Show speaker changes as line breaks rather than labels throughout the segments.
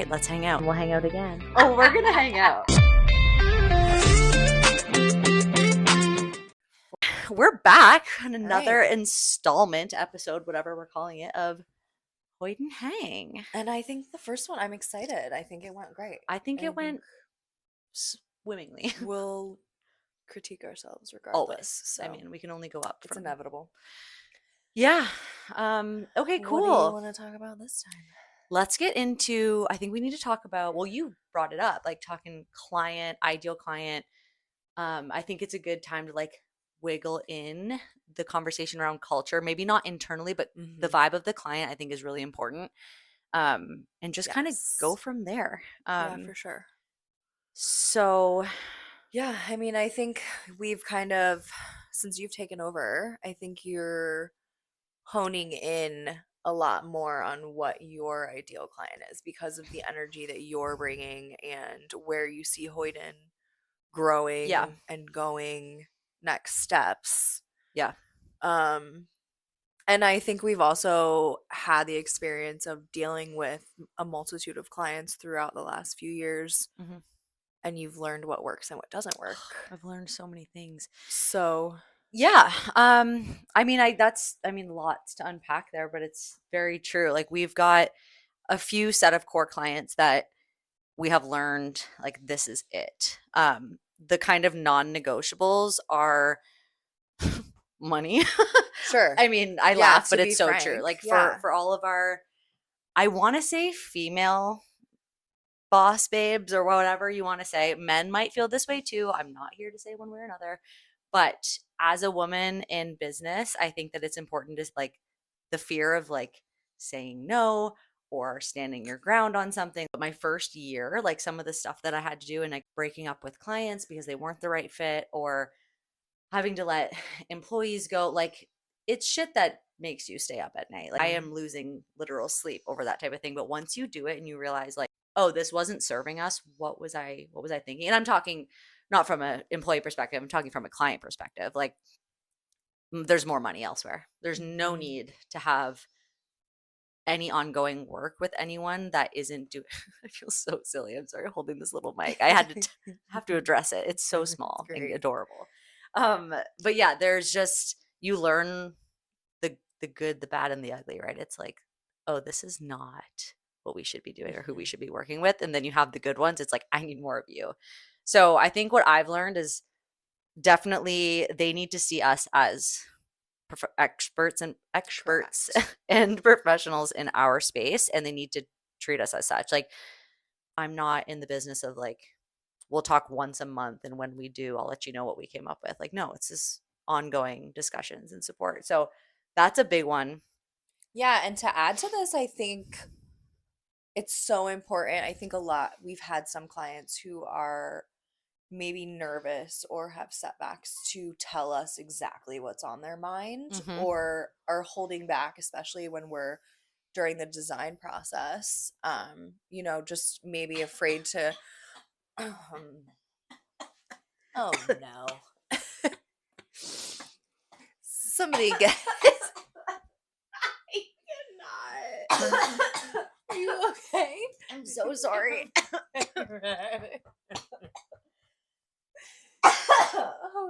right, let's hang out.
We'll hang out again.
Oh, we're going to hang out. We're back on another installment episode, whatever we're calling it, of Hoyden Hang.
And I think the first one, I'm excited. I think it went great.
I think it went swimmingly.
We'll critique ourselves regardless.
Always.
So
I mean, we can only go up.
it's inevitable.
Yeah. Okay, cool.
What do you want to talk about this time?
Let's get into, I think we need to talk about, well, you brought it up, like talking client, ideal client. I think it's a good time to like wiggle in the conversation around culture, maybe not internally, but the vibe of the client I think is really important. And just kind of go from there.
Yeah, for sure.
So
yeah, I mean, I think we've kind of, since you've taken over, I think you're honing in a lot more on what your ideal client is because of the energy that you're bringing and where you see Hoyden growing and going next steps.
Yeah.
And I think we've also had the experience of dealing with a multitude of clients throughout the last few years.
Mm-hmm.
And you've learned what works and what doesn't work.
I've learned so many things.
So
yeah. I mean, lots to unpack there, but it's very true. Like we've got a few set of core clients that we have learned like this is it. The kind of non-negotiables are money.
Sure.
I mean, I laugh, but it's so true. Like for all of our, I want to say female boss babes or whatever you want to say, men might feel this way too. I'm not here to say one way or another, but as a woman in business, I think that it's important to like the fear of like saying no or standing your ground on something. But my first year, like some of the stuff that I had to do and like breaking up with clients because they weren't the right fit or having to let employees go, like it's shit that makes you stay up at night. Like I am losing literal sleep over that type of thing. But once you do it and you realize like, oh, this wasn't serving us, what was I thinking? And I'm talking not from an employee perspective, I'm talking from a client perspective. Like there's more money elsewhere. There's no need to have any ongoing work with anyone that isn't doing I feel so silly. I'm sorry holding this little mic. I had to have to address it. It's so small and adorable. But yeah, there's just you learn the good, the bad, and the ugly, right? It's like, oh, this is not what we should be doing or who we should be working with. And then you have the good ones. It's like, I need more of you. So I think what I've learned is definitely they need to see us as experts and professionals in our space, and they need to treat us as such. Like I'm not in the business of like we'll talk once a month and when we do I'll let you know what we came up with. Like no, it's just ongoing discussions and support. So that's a big one.
Yeah, and to add to this, I think it's so important. I think we've had some clients who are maybe nervous or have setbacks to tell us exactly what's on their mind or are holding back, especially when we're during the design process. Just maybe afraid to oh no. Somebody get I cannot. Are you okay?
I'm so sorry.
Oh, no.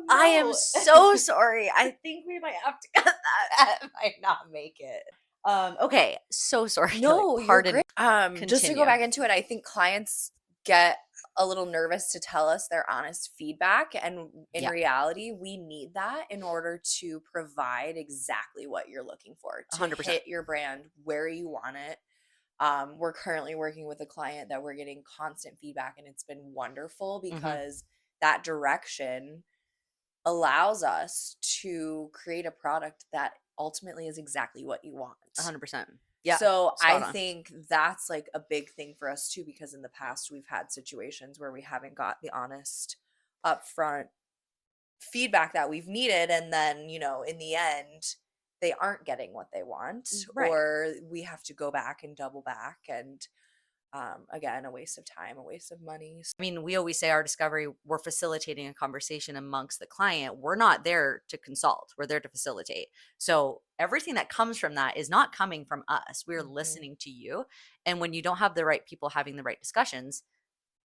I am so sorry. I think we might have to cut that. I might not make it. Okay, so sorry.
No,
pardon.
You're great. Just to go back into it, I think clients get a little nervous to tell us their honest feedback, and in reality, we need that in order to provide exactly what you're looking for to
100%.
hit your brand where you want it. We're currently working with a client that we're getting constant feedback, and it's been wonderful because that direction allows us to create a product that ultimately is exactly what you want.
100%. Yeah.
So I think that's like a big thing for us too, because in the past we've had situations where we haven't got the honest upfront feedback that we've needed. And then, in the end, they aren't getting what they want, or we have to go back and double back. And Again, a waste of time, a waste of money.
I mean, we always say our discovery, we're facilitating a conversation amongst the client. We're not there to consult, we're there to facilitate. So everything that comes from that is not coming from us. We're listening to you. And when you don't have the right people having the right discussions,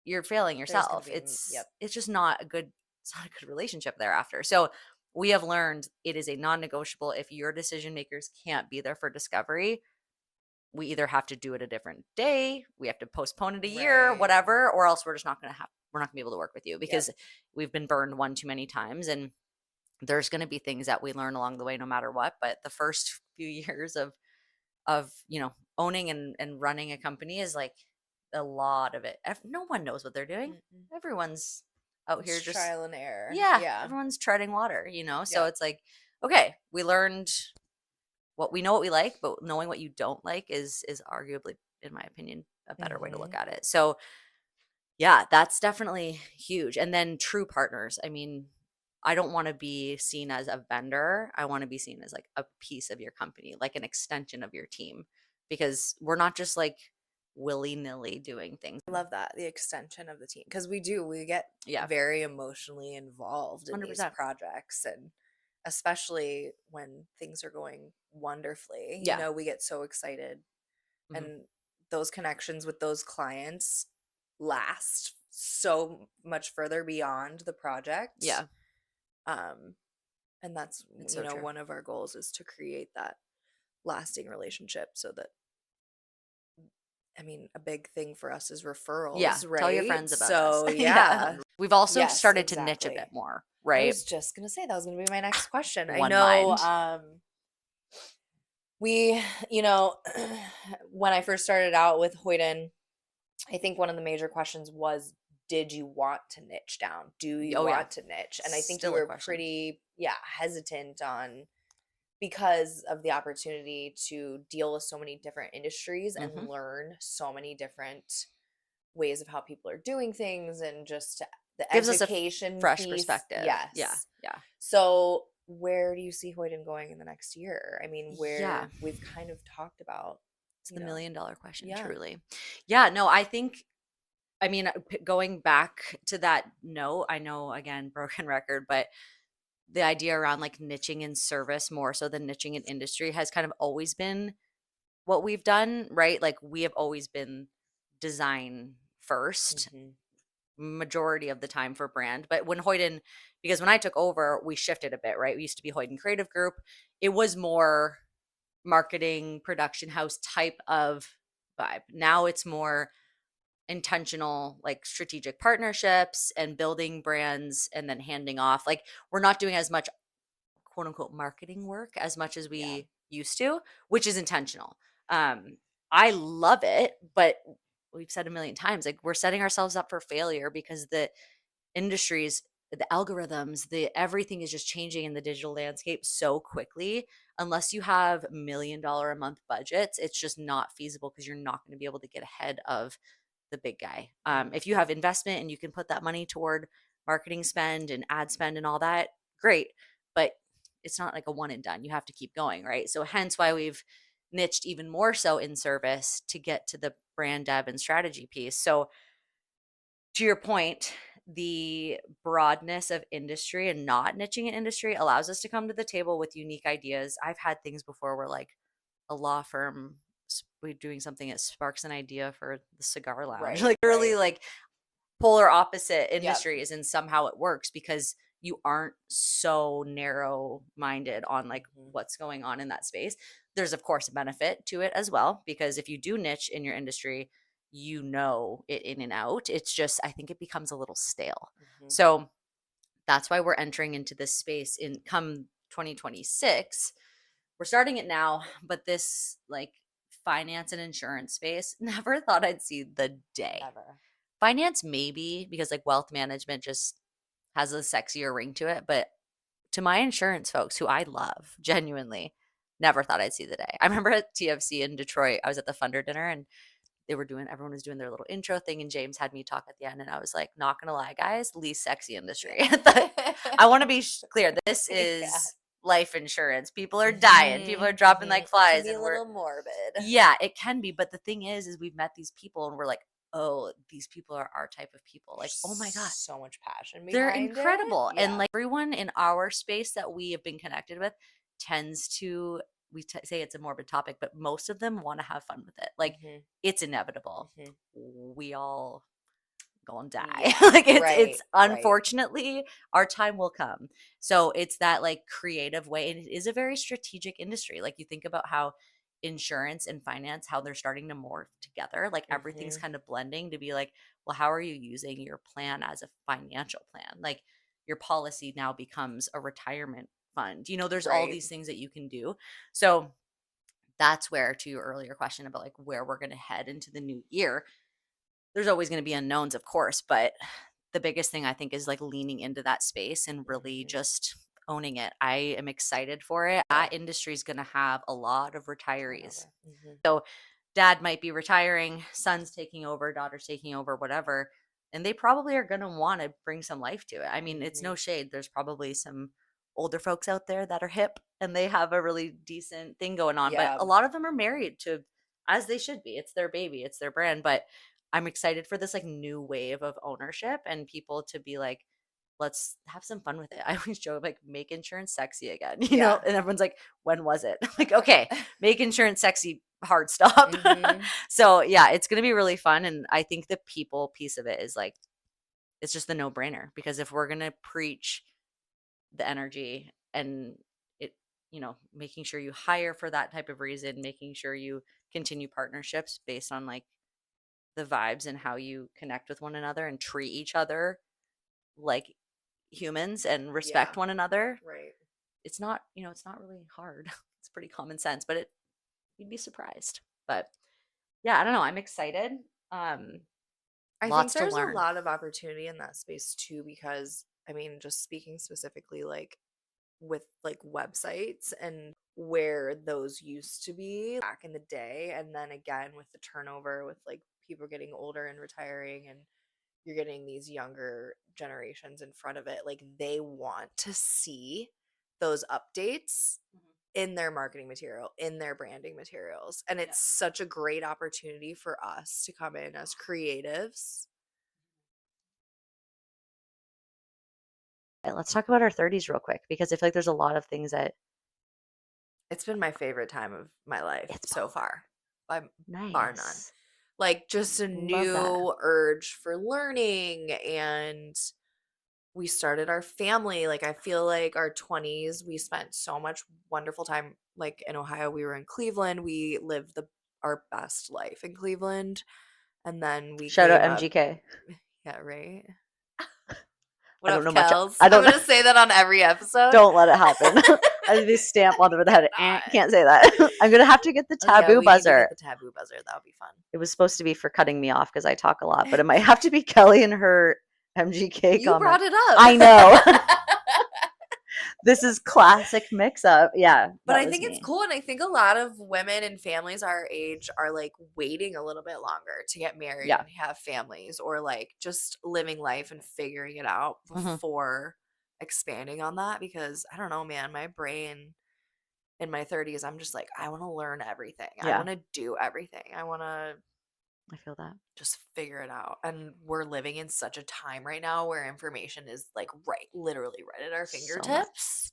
you're failing
There's gonna
yourself.
be, yep.
It's just not a good, it's not a good relationship thereafter. So we have learned it is a non-negotiable. If your decision makers can't be there for discovery, we either have to do it a different day, we have to postpone it a year,
Right.
whatever, or else we're just not going to have, we're not going to be able to work with you
Yep.
because we've been burned one too many times. And there's going to be things that we learn along the way no matter what. But the first few years of owning and running a company is like a lot of it. No one knows what they're doing.
Mm-mm.
Everyone's out
It's
here just,
trial and error.
yeah,
Yeah.
everyone's treading water, so
Yep.
it's like, okay, we learned what we know, what we like, but knowing what you don't like is arguably, in my opinion, a better way to look at it. So yeah, that's definitely huge. And then true partners. I mean, I don't want to be seen as a vendor. I want to be seen as like a piece of your company, like an extension of your team, because we're not just like willy-nilly doing things.
I love that, the extension of the team, because we get very emotionally involved in these
100%.
projects, and especially when things are going wonderfully,
Yeah.
we get so excited,
Mhm.
and those connections with those clients last so much further beyond the project.
Yeah.
And that's,
It's so true.
one of our goals is to create that lasting relationship, so that, I mean, a big thing for us is referrals,
Yeah.
right?
Tell your friends about
So
us.
yeah.
We've also
Yes,
started to niche a
exactly.
bit more,
I
right?
was just gonna say that was gonna be my next question. I
One
know,
mind.
we, when I first started out with Hoyden, I think one of the major questions was, did you want to niche down? Do you
Oh, yeah.
want to niche? And I think you
Still a
were
question.
pretty, hesitant on, because of the opportunity to deal with so many different industries and
Mhm.
learn so many different ways of how people are doing things, and just the
Gives us a
education
fresh
piece.
perspective.
Yes.
Yeah. Yeah.
So where do you see Hoyden going in the next year? I mean,
Yeah.
where we've kind of talked about,
It's the million-dollar question,
yeah.
truly. Yeah, no, I think, I mean, going back to that note, I know, again, broken record, but the idea around like niching in service more so than niching in industry has kind of always been what we've done, right? Like we have always been design first,
Mhm.
majority of the time for brand. But when Hoyden, because when I took over, we shifted a bit, right? We used to be Hoyden Creative Group. It was more marketing, production house type of vibe. Now it's more intentional, like strategic partnerships and building brands and then handing off. Like we're not doing as much quote unquote marketing work as much as
Yeah.
we used to, which is intentional. I love it, but we've said a million times, like we're setting ourselves up for failure because the industries, the algorithms, the everything is just changing in the digital landscape so quickly. Unless you have $1 million a month budgets, it's just not feasible because you're not going to be able to get ahead of the big guy. If you have investment and you can put that money toward marketing spend and ad spend and all that, great. But it's not like a one and done. You have to keep going, right? So hence why we've niched even more so in service to get to the brand dev and strategy piece. So to your point, the broadness of industry and not niching in industry allows us to come to the table with unique ideas. I've had things before where like a law firm, we're doing something that sparks an idea for the cigar lounge,
Right.
like really
Right.
like polar opposite
Yep.
industries, and somehow it works because you aren't so narrow minded on like what's going on in that space. There's of course a benefit to it as well, because if you do niche in your industry, you know it in and out. It's just, I think it becomes a little stale. So that's why we're entering into this space in come 2026. We're starting it now, but this like finance and insurance space, never thought I'd see the day.
Ever.
Finance maybe, because like wealth management just has a sexier ring to it, but to my insurance folks who I love genuinely, never thought I'd see the day. I remember at TFC in Detroit, I was at the funder dinner and everyone was doing their little intro thing, and James had me talk at the end, and I was like, not gonna lie guys, least sexy industry. I want to be clear, this is life insurance. People are dying. People are dropping like
It can
flies,
be a
and we're
little morbid.
yeah, it can be. But the thing is we've met these people and we're like, oh, these people are our type of people. Like,
There's
oh my God,
so much passion
they're
behind it.
incredible. And
Yeah.
like everyone in our space that we have been connected with tends to, say it's a morbid topic, but most of them want to have fun with it. Like,
Hmm.
it's inevitable.
Hmm.
We all gonna die.
Yeah.
Like it's
Right. Right.
unfortunately our time will come. So it's that like creative way, and it is a very strategic industry. Like you think about how insurance and finance, how they're starting to morph together. Like everything's
Hmm.
kind of blending to be like, well, how are you using your plan as a financial plan? Like your policy now becomes a retirement fund. There's all
Right.
these things that you can do. So that's where, to your earlier question about like where we're going to head into the new year, there's always going to be unknowns, of course, but the biggest thing I think is like leaning into that space and really
Hmm.
just owning it. I am excited for it.
Yeah.
That industry is going to have a lot of retirees.
Turnover. Hmm.
So dad might be retiring, son's taking over, daughter's taking over, whatever. And they probably are going to want to bring some life to it. I mean, it's
Hmm.
no shade. There's probably some older folks out there that are hip and they have a really decent thing going on, but
Yeah.
a lot of them are married to, as they should be. It's their baby, it's their brand. But I'm excited for this like new wave of ownership and people to be like, let's have some fun with it. I always joke like make insurance sexy again,
Yeah.
and everyone's like, when was it? I'm like, okay, make insurance sexy, hard stop.
Hmm.
So yeah, it's gonna be really fun. And I think the people piece of it is like it's just the no-brainer, because if we're gonna preach the energy and it, making sure you hire for that type of reason, making sure you continue partnerships based on like the vibes and how you connect with one another and treat each other like humans and
Yeah.
respect one another.
Right.
It's not really hard. It's pretty common sense, but you'd be surprised. But yeah, I don't know. I'm excited. Um,
I think
Lots to
there's a
learn.
lot of opportunity in that space too, because I mean, just speaking specifically like with like websites and where those used to be back in the day, and then again with the turnover with like people getting older and retiring, and you're getting these younger generations in front of it, like they want to see those updates
Mhm.
in their marketing material, in their branding materials. And
Yeah.
it's such a great opportunity for us to come in as creatives.
Let's talk about our 30s real quick, because I feel like there's a lot of things that
It's been my favorite time of my life
it's
so
bomb.
far, by bar none.
Nice.
Like just a
Love that.
new urge for learning, and we started our family. Like I feel like our 20s, we spent so much wonderful time like in Ohio. We were in Cleveland. We lived the our best life in Cleveland. And then we
Shout out
gave up.
MGK.
Yeah, right.
I
What
don't
up,
know much.
Kels?
I
I'm
don't know.
gonna say that on every episode.
Don't let it happen. I do stamp on the head.
Not.
Can't say that. I'm gonna have to get the
Oh yeah,
taboo
we need to
buzzer.
get the taboo buzzer. That would be fun.
It was supposed to be for cutting me off because I talk a lot, but it might have to be Kelly and her MGK
You
comment.
brought it up.
I know. This is classic mix up. Yeah,
But
that
I
was
think it's
me.
cool, and I think a lot of women and families our age are like waiting a little bit longer to get married
Yeah.
and have families, or like just living life and figuring it out
Hmm.
before expanding on that. Because I don't know, man, my brain in my 30s, I'm just like, I want to learn everything. I
Yeah,
want to do everything. I want to
I feel that.
just figure it out. And we're living in such a time right now where information is like literally right at our
So much.
fingertips.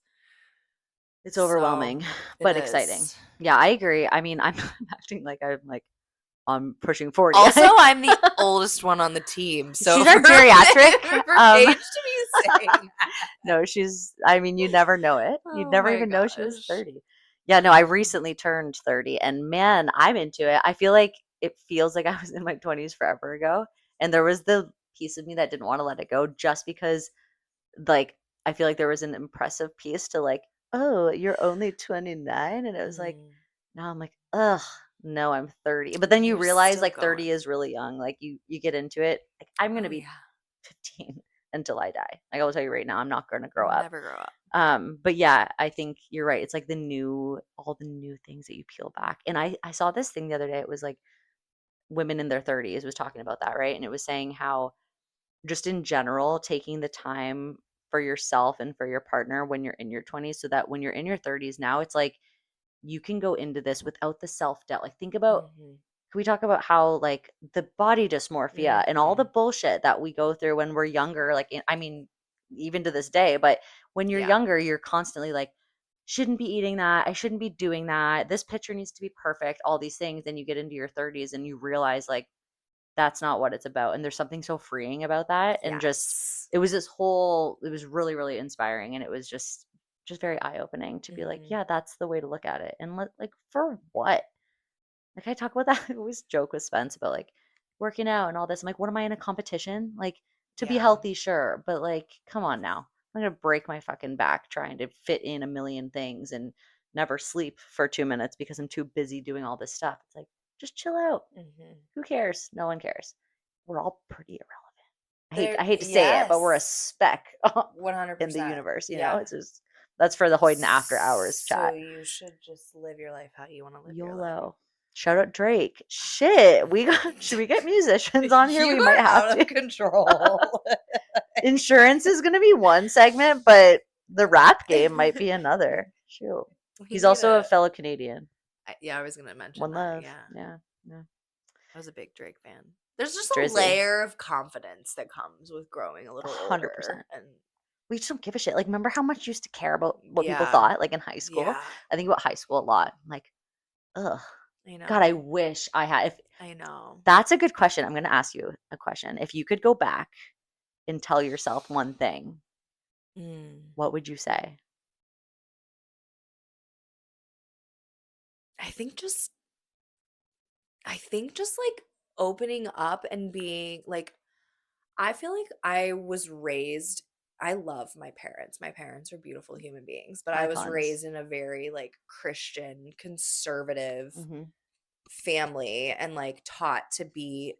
It's
So
overwhelming,
it
but exciting.
is.
Yeah, I agree. I mean, I'm acting like I'm pushing 40.
Also, I'm the oldest one on the team, so
She's our geriatric.
for Paige to be saying that.
No, I mean, you never know it. You'd
Oh
never
my
even know she was
gosh.
30. Yeah, no, I recently turned 30 and man, I'm into it. I feel like it feels like I was in my 20s forever ago. And there was the piece of me that didn't want to let it go just because, like, I feel like there was an impressive piece to, like, oh, you're only 29. And it was like,
Mm,
now I'm like, ugh, no, I'm 30. But then you
you're
realize
still
like 30
going.
is really young. Like you get into it. Like I'm gonna
Oh
be
yeah.
15 until I die. Like I will tell you right now, I'm not gonna grow up.
Never grow up.
But yeah, I think you're right. It's like all the new things that you peel back. And I saw this thing the other day. It was like women in their 30s was talking about that, right? And it was saying how just in general, taking the time for yourself and for your partner when you're in your 20s, so that when you're in your 30s now, it's like you can go into this without the self-doubt. Like, think about,
Mm-hmm.
can we talk about how, like, the body dysmorphia and all the
Mm-hmm.
bullshit that we go through when we're younger, like, I mean, even to this day, but when you're
Yeah.
younger, you're constantly like, shouldn't be eating that. I shouldn't be doing that. This picture needs to be perfect, all these things. Then you get into your 30s and you realize, like, that's not what it's about. And there's something so freeing about that. And just,
Yes.
it was it was really, really inspiring. And it was just very eye opening to be like,
Mm-hmm.
yeah, that's the way to look at it. And like, for what? Like, I talk about that. I always joke with Spence about like working out and all this. I'm like, what am I in a competition? Like, to be
Yeah.
healthy, sure, but like, come on now. I'm gonna break my fucking back trying to fit in a million things and never sleep for 2 minutes because I'm too busy doing all this stuff. It's like, just chill out.
Mm-hmm.
Who cares? No one cares. We're all pretty irrelevant.
There,
I hate to say it, but we're a
yes.
speck in the
100%.
universe, you know?
Yeah.
It's just, that's for the Hoyden after hours
So
chat.
you should just live your life how you want to live your life.
YOLO. Shout out Drake. Shit, should we get musicians on here?
You
We might
are
have
out
to.
of control.
Insurance is going to be one segment, but the rap game might be another. Shoot.
We
He's
need
also a
a.
fellow Canadian.
Yeah, I was gonna mention
One
that.
love.
Yeah,
Yeah. Yeah.
I was a big Drake fan. There's just a
Drizzy.
layer of confidence that comes with growing a little
100%.
older, and
We just don't give a shit. Like, remember how much you used to care about what people
yeah,
thought, like in high school?
yeah,
I think about high school a lot. I'm like, ugh.
I
God, I
know,
wish I had. If
I know.
that's a good question. I'm going to ask you a question. If you could go back and tell yourself one thing,
Mm.
what would you say?
I think just, like opening up and being like, I feel like I was raised. I love my parents. My parents are beautiful human beings, but I was
Icons.
raised in a very like Christian, conservative
Hmm.
family and like taught to be,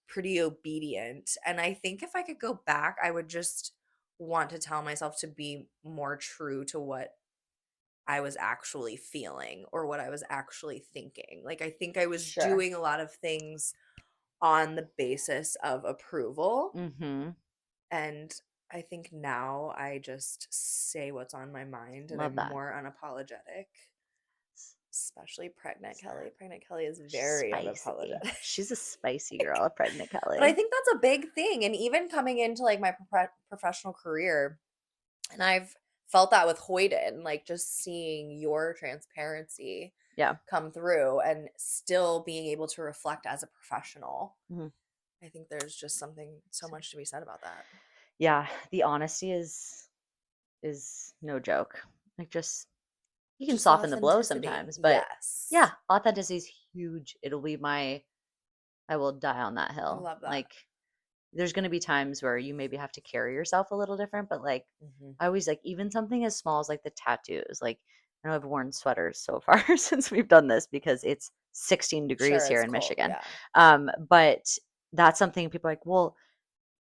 pretty obedient. And I think if I could go back, I would just want to tell myself to be more true to what I was actually feeling or what I was actually thinking. Like, I think I was
Sure.
doing a lot of things on the basis of approval.
Hmm.
And I think now I just say what's on my mind and
Love
I'm
that.
more unapologetic. Especially pregnant Kelly. Pregnant Kelly is
She's
very
spicy.
unapologetic.
She's a spicy girl, a pregnant
But I
Kelly.
think that's a big thing. And even coming into like my professional career, and I've felt that with Hoyden, like just seeing your transparency
Yeah.
come through and still being able to reflect as a professional.
Hmm.
I think there's just something so much to be said about that.
Yeah. The honesty is no joke. Like, just, you can
Just
soften the blow
authenticity.
sometimes, but
Yes.
yeah, authenticity is huge. It'll be I will die on that
I
hill.
love that.
Like, there's going to be times where you maybe have to carry yourself a little different, but like,
Hmm.
I always like, even something as small as like the tattoos. Like, I know I've worn sweaters so far since we've done this because it's 16
Sure,
degrees here
it's
in
cold.
Michigan.
Yeah.
But that's something people are like, well,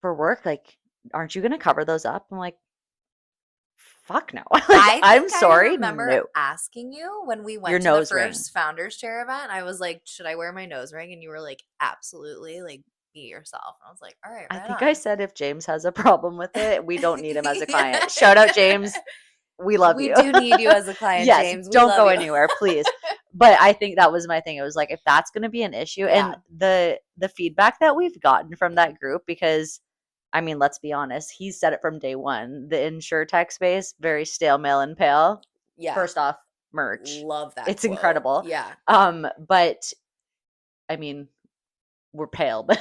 for work, like, aren't you going to cover those up? I'm like, fuck no. Like,
I
I'm
think I
sorry,
remember
no.
asking you when we
Your
went to the
nose ring.
first founders chair event. I was like, "Should I wear my nose ring?" And you were like, "Absolutely, like be yourself." And I was like, "All right,
I
right
think I
on."
said if James has a problem with it, we don't need him as a
Yeah.
client. Shout out, James. We love
We
you.
do need you as a client,
Yes,
James. We
don't
love
go
you.
anywhere, please. But I think that was my thing. It was like, if that's going to be an issue, and
Yeah.
the feedback that we've gotten from that group, because I mean, let's be honest, he said it from day one. The insure tech space, very stale, male and pale.
Yeah.
First off, merch.
Love that
It's
quote.
incredible.
Yeah.
But I mean, we're pale, but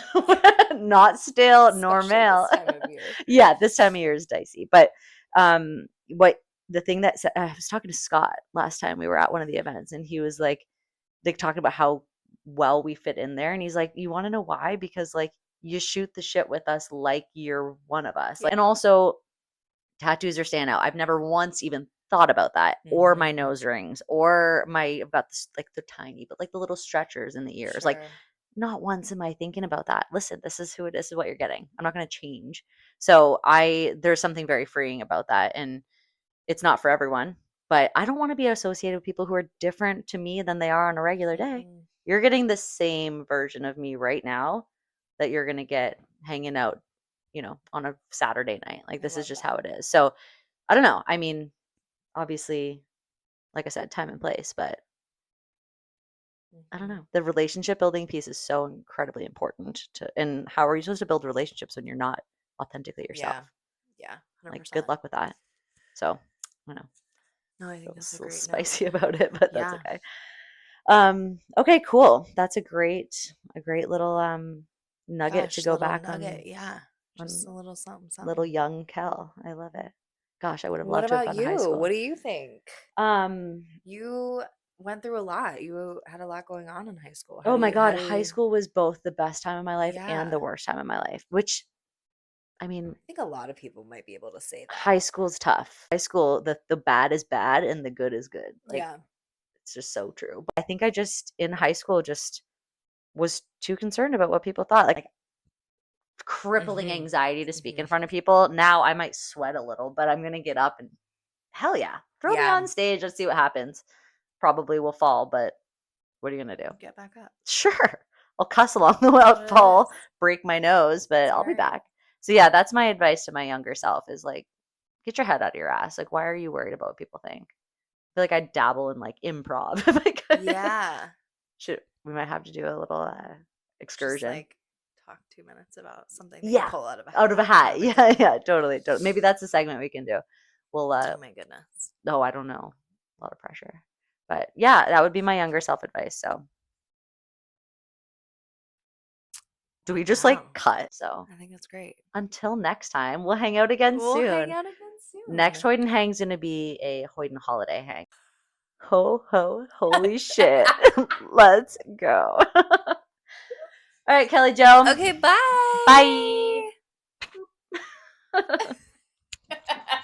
not stale nor
Especially
male.
this time of year.
Yeah, this time of year is dicey. But what the thing that I was talking to Scott last time we were at one of the events, and he was like talking about how well we fit in there, and he's like, you want to know why? Because like, you shoot the shit with us like you're one of us.
Yeah.
And also, tattoos are standout. I've never once even thought about that, or my
Mhm.
nose rings, or I've got this, like, they're tiny, but like the little stretchers in the ears. Like,
Sure.
not once am I thinking about that. Listen, this is who it is, what you're getting. I'm not going to change. So there's something very freeing about that. And it's not for everyone, but I don't want to be associated with people who are different to me than they are on a regular day.
Mm-mm.
You're getting the same version of me right now that you're going to get hanging out on a Saturday night. Like,
I
this is
love
just how
that.
it is. So I don't know. I mean, obviously, like I said, time and place, but I don't
Hmm.
know. The relationship building piece is so incredibly important and how are you supposed to build relationships when you're not authentically yourself?
Yeah. Yeah.
Like, good
100%.
luck with that. So, I don't know.
No, I
I
think
feel
that's a
so
great note.
spicy about it, but that's
Yeah.
okay. Okay, cool. That's a great little nugget to
Gosh,
go
little
back on
nugget. Yeah.
on
Just a little something,
little
something.
young Kel. I love it. Gosh, I would have
What
loved to have
about
gone to high
you?
school.
What do you think?
Um,
You went through a lot. You had a lot going on in high school.
oh my
How
God,
do
high
you,
school was both the best time of my life and
yeah.
the worst time of my life, which I mean,
I think a lot of people might be able to say that.
high school's tough. High school, the bad is bad and the good is good. Like,
Yeah.
it's just so true. But I think I just in high school just was too concerned about what people thought. Like, crippling
Hmm.
anxiety to speak
Hmm.
in front of people. Now I might sweat a little, but I'm gonna get up and hell yeah, throw me
Yeah.
on stage. Let's see what happens. Probably will fall, but what are you gonna do?
Get back up.
Sure, I'll cuss along the way.
That's
I'll
what it
fall,
is.
break my nose, but
That's
I'll be
right.
back. So yeah, that's my advice to my younger self is like, get your head out of your ass. Like, why are you worried about what people think? I feel like I'd dabble in like improv if I could.
Yeah.
Should we might have to do a little
Just
excursion.
like talk 2 minutes about something that you
Yeah,
pull out of a
out of a
hat kind
hat.
of a
Yeah,
thing.
yeah, totally, totally. Maybe that's a segment we can do. We'll
Oh my goodness.
oh, I don't know. A lot of pressure. But yeah, that would be my younger self advice. So do we just like
Wow.
cut? So
I think that's great.
until next time, we'll hang out again
We'll hang
soon.
out again
Next
soon.
Hoyden Hang's gonna be a Hoyden holiday hang. Ho ho, holy shit. Let's go. All right, Kelly Joe.
Okay, bye.
Bye.